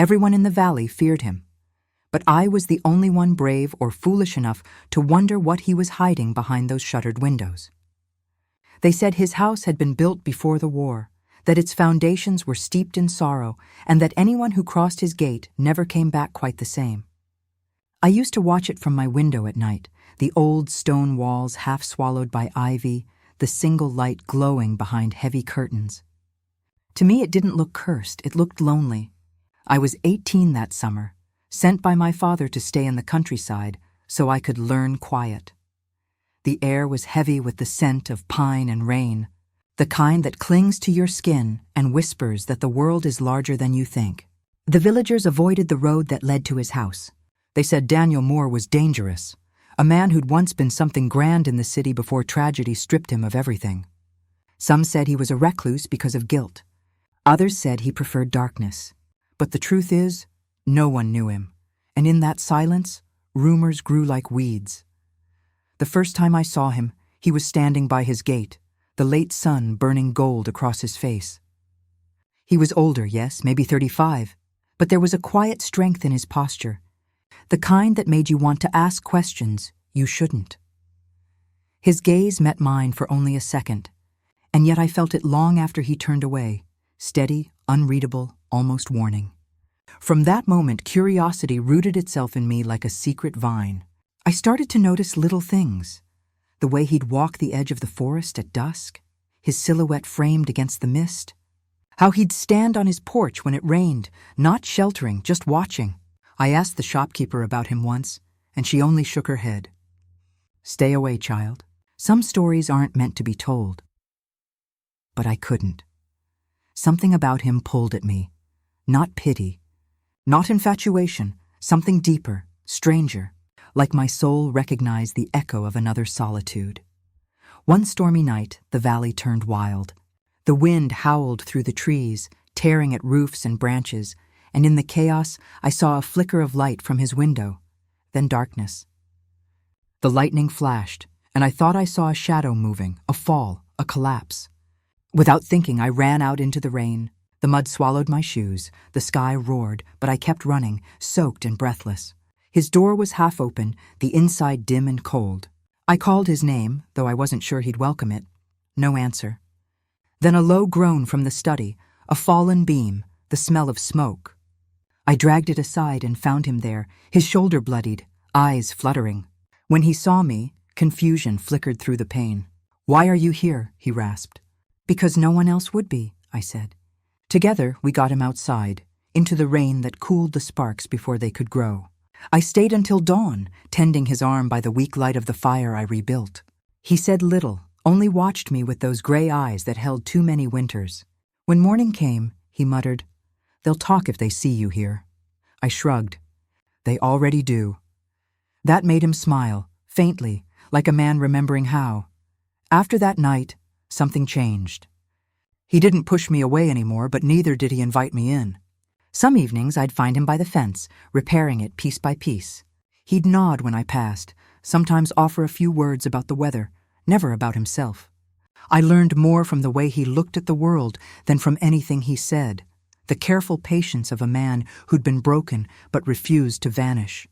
Everyone in the valley feared him. But I was the only one brave or foolish enough to wonder what he was hiding behind those shuttered windows. They said his house had been built before the war, that its foundations were steeped in sorrow, and that anyone who crossed his gate never came back quite the same. I used to watch it from my window at night, the old stone walls half swallowed by ivy, the single light glowing behind heavy curtains. To me it didn't look cursed, it looked lonely. I was 18 that summer, sent by my father to stay in the countryside so I could learn quiet. The air was heavy with the scent of pine and rain, the kind that clings to your skin and whispers that the world is larger than you think. The villagers avoided the road that led to his house. They said Daniel Moore was dangerous, a man who'd once been something grand in the city before tragedy stripped him of everything. Some said he was a recluse because of guilt. Others said he preferred darkness. But the truth is, no one knew him, and in that silence, rumors grew like weeds. The first time I saw him, he was standing by his gate, the late sun burning gold across his face. He was older, yes, maybe 35, but there was a quiet strength in his posture, the kind that made you want to ask questions you shouldn't. His gaze met mine for only a second, and yet I felt it long after he turned away, steady, unreadable, almost warning. From that moment, curiosity rooted itself in me like a secret vine. I started to notice little things. The way he'd walk the edge of the forest at dusk, his silhouette framed against the mist. How he'd stand on his porch when it rained, not sheltering, just watching. I asked the shopkeeper about him once, and she only shook her head. Stay away, child. Some stories aren't meant to be told. But I couldn't. Something about him pulled at me. Not pity. Not infatuation. Something deeper, stranger. Like my soul recognized the echo of another solitude. One stormy night, the valley turned wild. The wind howled through the trees, tearing at roofs and branches, and in the chaos, I saw a flicker of light from his window, then darkness. The lightning flashed, and I thought I saw a shadow moving, a fall, a collapse. Without thinking, I ran out into the rain. The mud swallowed my shoes, the sky roared, but I kept running, soaked and breathless. His door was half open, the inside dim and cold. I called his name, though I wasn't sure he'd welcome it. No answer. Then a low groan from the study, a fallen beam, the smell of smoke. I dragged it aside and found him there, his shoulder bloodied, eyes fluttering. When he saw me, confusion flickered through the pain. "Why are you here?" he rasped. "Because no one else would be," I said. Together, we got him outside, into the rain that cooled the sparks before they could grow. I stayed until dawn, tending his arm by the weak light of the fire I rebuilt. He said little, only watched me with those gray eyes that held too many winters. When morning came, he muttered, "They'll talk if they see you here." I shrugged. "They already do." That made him smile, faintly, like a man remembering how. After that night, something changed. He didn't push me away anymore, but neither did he invite me in. Some evenings I'd find him by the fence, repairing it piece by piece. He'd nod when I passed, sometimes offer a few words about the weather, never about himself. I learned more from the way he looked at the world than from anything he said, the careful patience of a man who'd been broken but refused to vanish.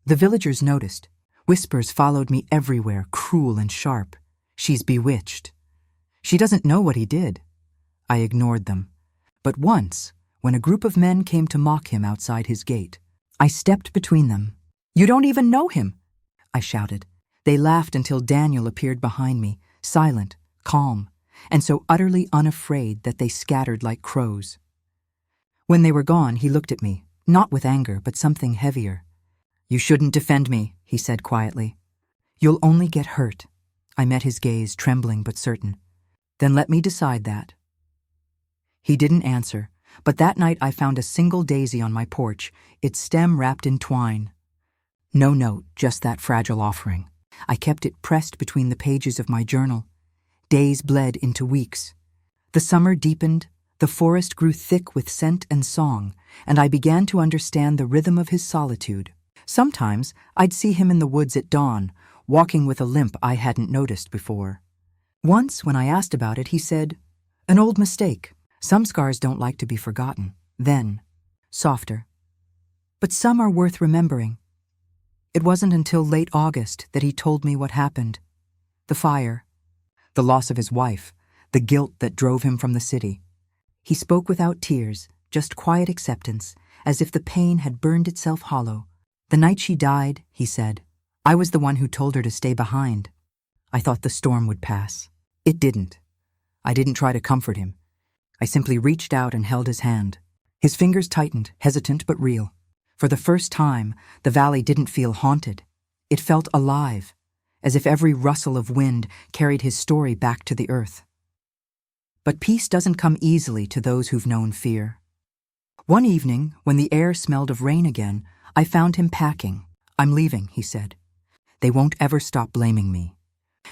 The villagers noticed. Whispers followed me everywhere, cruel and sharp. "She's bewitched." "She doesn't know what he did." I ignored them. But once, when a group of men came to mock him outside his gate, I stepped between them. "You don't even know him," I shouted. They laughed until Daniel appeared behind me, silent, calm, and so utterly unafraid that they scattered like crows. When they were gone, he looked at me, not with anger, but something heavier. "You shouldn't defend me," he said quietly. "You'll only get hurt." I met his gaze, trembling but certain. "Then let me decide that." He didn't answer, but that night I found a single daisy on my porch, its stem wrapped in twine. No note, just that fragile offering. I kept it pressed between the pages of my journal. Days bled into weeks. The summer deepened, the forest grew thick with scent and song, and I began to understand the rhythm of his solitude. Sometimes I'd see him in the woods at dawn, walking with a limp I hadn't noticed before. Once, when I asked about it, he said, "An old mistake. Some scars don't like to be forgotten." Then, softer. But some are worth remembering. It wasn't until late August that he told me what happened. The fire, the loss of his wife, the guilt that drove him from the city. He spoke without tears, just quiet acceptance, as if the pain had burned itself hollow. The night she died, he said, I was the one who told her to stay behind. I thought the storm would pass. It didn't. I didn't try to comfort him. I simply reached out and held his hand. His fingers tightened, hesitant but real. For the first time, the valley didn't feel haunted. It felt alive, as if every rustle of wind carried his story back to the earth. But peace doesn't come easily to those who've known fear. One evening, when the air smelled of rain again, I found him packing. I'm leaving, he said. They won't ever stop blaming me.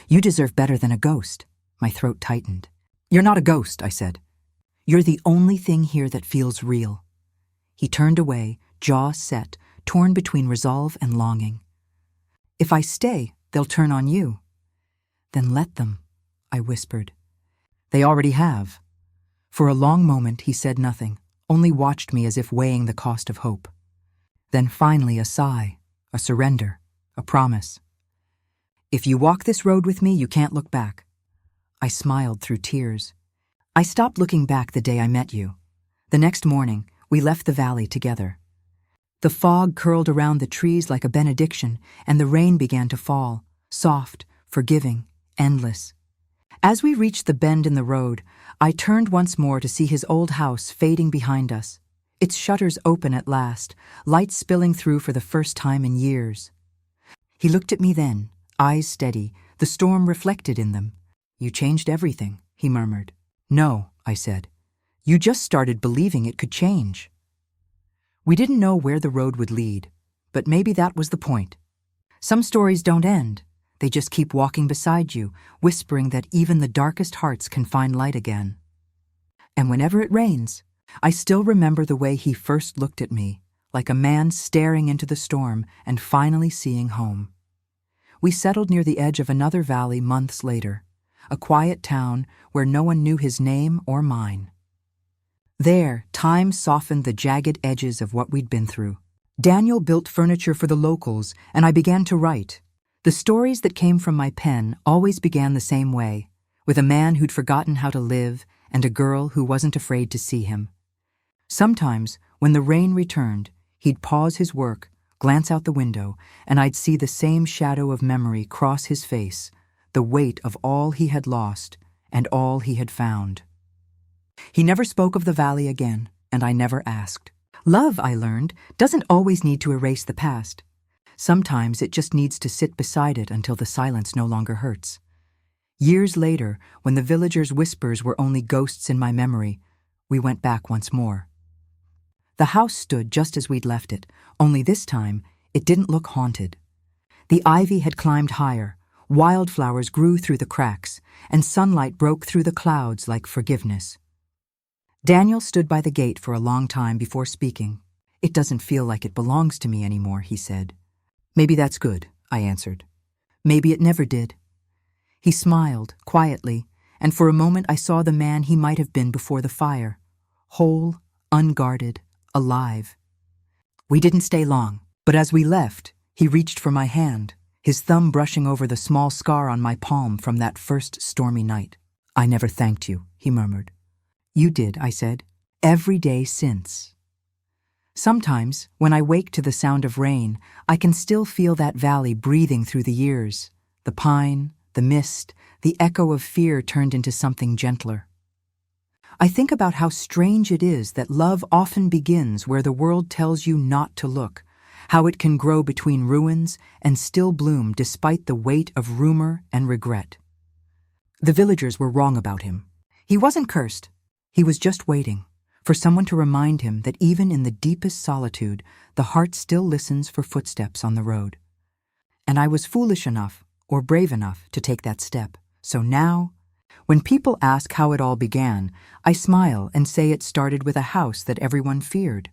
You deserve better than a ghost. My throat tightened. You're not a ghost, I said. You're the only thing here that feels real. He turned away, jaw set, torn between resolve and longing. If I stay, they'll turn on you. Then let them, I whispered. They already have. For a long moment he said nothing, only watched me as if weighing the cost of hope. Then finally a sigh, a surrender, a promise. If you walk this road with me, you can't look back. I smiled through tears. I stopped looking back the day I met you. The next morning, we left the valley together. The fog curled around the trees like a benediction, and the rain began to fall, soft, forgiving, endless. As we reached the bend in the road, I turned once more to see his old house fading behind us, its shutters open at last, light spilling through for the first time in years. He looked at me then, eyes steady, the storm reflected in them. You changed everything, he murmured. No, I said. You just started believing it could change. We didn't know where the road would lead, but maybe that was the point. Some stories don't end. They just keep walking beside you, whispering that even the darkest hearts can find light again. And whenever it rains, I still remember the way he first looked at me, like a man staring into the storm and finally seeing home. We settled near the edge of another valley months later, a quiet town where no one knew his name or mine. There, time softened the jagged edges of what we'd been through. Daniel built furniture for the locals, and I began to write. The stories that came from my pen always began the same way, with a man who'd forgotten how to live and a girl who wasn't afraid to see him. Sometimes, when the rain returned, he'd pause his work, glance out the window, and I'd see the same shadow of memory cross his face, the weight of all he had lost and all he had found. He never spoke of the valley again, and I never asked. Love, I learned, doesn't always need to erase the past. Sometimes it just needs to sit beside it until the silence no longer hurts. Years later, when the villagers' whispers were only ghosts in my memory, we went back once more. The house stood just as we'd left it, only this time it didn't look haunted. The ivy had climbed higher, wildflowers grew through the cracks, and sunlight broke through the clouds like forgiveness. Daniel stood by the gate for a long time before speaking. It doesn't feel like it belongs to me anymore, he said. Maybe that's good, I answered. Maybe it never did. He smiled, quietly, and for a moment I saw the man he might have been before the fire, whole, unguarded, alive. We didn't stay long, but as we left, he reached for my hand, his thumb brushing over the small scar on my palm from that first stormy night. I never thanked you, he murmured. You did, I said, every day since. Sometimes, when I wake to the sound of rain, I can still feel that valley breathing through the years, the pine, the mist, the echo of fear turned into something gentler. I think about how strange it is that love often begins where the world tells you not to look, how it can grow between ruins and still bloom despite the weight of rumor and regret. The villagers were wrong about him. He wasn't cursed. He was just waiting for someone to remind him that even in the deepest solitude, the heart still listens for footsteps on the road. And I was foolish enough, or brave enough, to take that step. So now, when people ask how it all began, I smile and say it started with a house that everyone feared,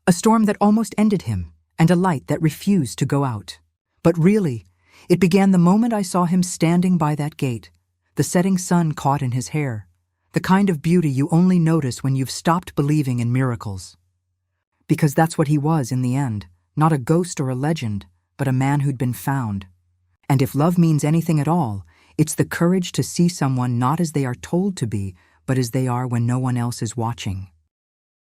a storm that almost ended him, and a light that refused to go out. But really, it began the moment I saw him standing by that gate, the setting sun caught in his hair, the kind of beauty you only notice when you've stopped believing in miracles. because that's what he was in the end, not a ghost or a legend, but a man who'd been found. And if love means anything at all, it's the courage to see someone not as they are told to be, but as they are when no one else is watching.